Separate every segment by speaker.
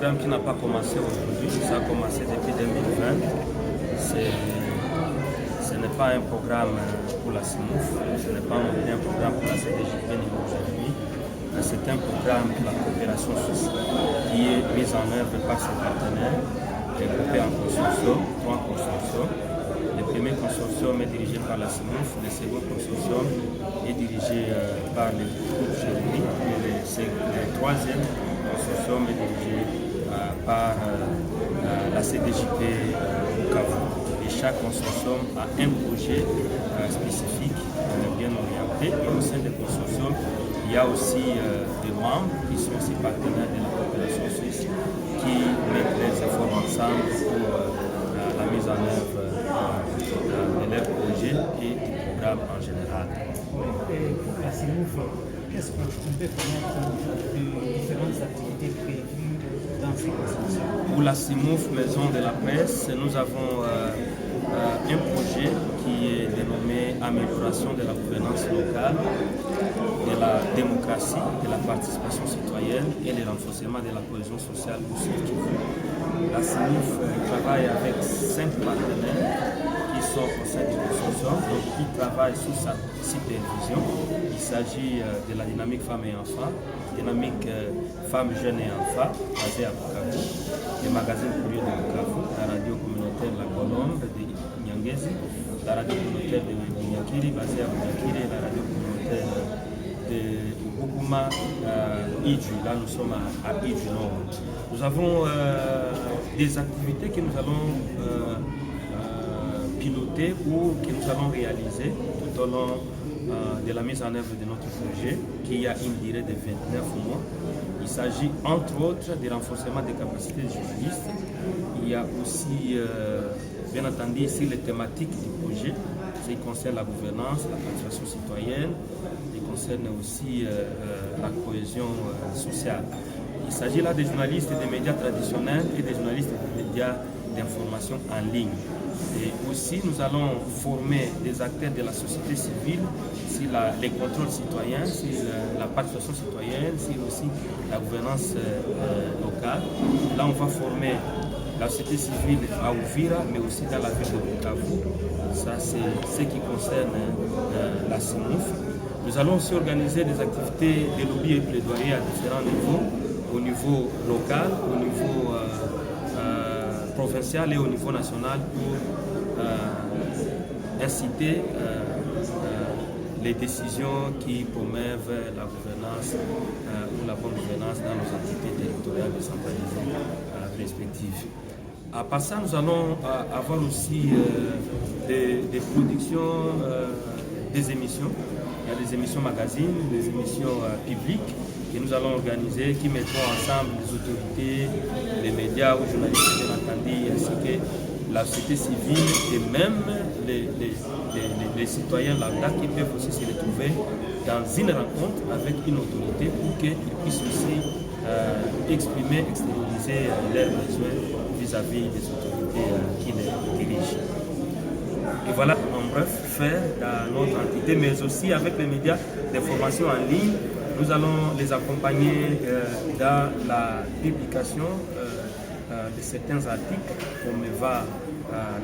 Speaker 1: programme qui n'a pas commencé aujourd'hui, ça a commencé depuis 2020. Ce n'est pas un programme pour la CIMOUF, ce n'est pas un programme pour la CDJP niveau aujourd'hui. C'est un programme pour la coopération sociale qui est mis en œuvre par ses partenaires, regroupés en consortium, 3 consortiums. Le premier consortium est dirigé par la CIMOUF, le second consortium est dirigé par le groupe Jérémy et le troisième consortium est dirigé par la CDJP Bukavu. Et chaque consortium a un projet spécifique bien orienté. Et au sein des consortiums, il y a aussi des membres qui sont aussi partenaires de la coopération suisse qui mettent les efforts ensemble pour la mise en œuvre de leurs projets et du programme en général.
Speaker 2: Pour la CIMOUF, qu'est-ce qu'on peut connaître de différentes activités prévues dans ces consortiums?
Speaker 1: Pour la CIMOUF Maison de la Presse, nous avons un projet qui est dénommé Amélioration de la gouvernance locale, de la démocratie, de la participation citoyenne et le renforcement de la cohésion sociale au Sud Kivu. La CIMOUF travaille avec 5 partenaires qui sont au sein du consortium, donc qui travaillent sous sa supervision. Il s'agit de la dynamique femmes et enfants, dynamique femmes, jeunes et enfants, basée à Bukavu, le magazine Courrier de Bukavu, la radio communautaire La Colombe de Nyangezi, la radio communautaire de Bunyakiri, basée à Bunyakiri, et la radio communautaire de Bougouma, Idju. Là, nous sommes à Idju Nord. Nous avons des activités que nous allons piloter ou que nous allons réaliser tout au long de la mise en œuvre de notre projet qui a une durée de 29 mois. Il s'agit entre autres du renforcement des capacités des journalistes. Il y a aussi, bien entendu, ici les thématiques du projet. Il concerne la gouvernance, la participation citoyenne, il concerne aussi la cohésion sociale. Il s'agit là des journalistes des médias traditionnels et des journalistes des médias d'information en ligne. Et aussi, nous allons former des acteurs de la société civile sur les contrôles citoyens, sur la participation citoyenne, sur aussi la gouvernance locale. Là, on va former la société civile à Uvira, mais aussi dans la ville de Bukavu. Ça, c'est ce qui concerne la CIMOUF. Nous allons aussi organiser des activités de lobby et plaidoyer à différents niveaux, au niveau local, au niveau provincial et au niveau national pour inciter les décisions qui promeuvent la gouvernance ou la bonne gouvernance dans nos entités territoriales décentralisées respectives. À part ça, nous allons avoir aussi des productions, des émissions. Il y a des émissions magazines, des émissions publiques que nous allons organiser, qui mettront ensemble les autorités, les médias ou journalistes, bien entendu, ainsi que la société civile et même les citoyens lambda qui peuvent aussi se retrouver dans une rencontre avec une autorité pour qu'ils puissent aussi exprimer, extérioriser leurs besoins vis-à-vis des autorités qui les dirigent. Et voilà, en bref, faire dans notre entité, mais aussi avec les médias d'information en ligne. Nous allons les accompagner dans la publication de certains articles promouvant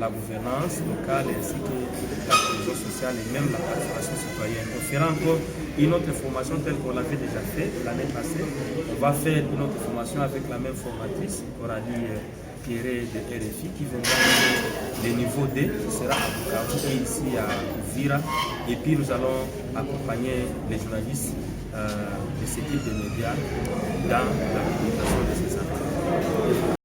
Speaker 1: la gouvernance locale ainsi que la cohésion sociale et même la participation citoyenne. On fera encore une autre formation telle qu'on l'avait déjà fait l'année passée. On va faire une autre formation avec la même formatrice, Coralie Pierret de RFI, qui viendra le niveau D, qui sera à Bukavu et ici à Uvira. Et puis nous allons accompagner les journalistes de ce type de médias dans la publication de ces articles.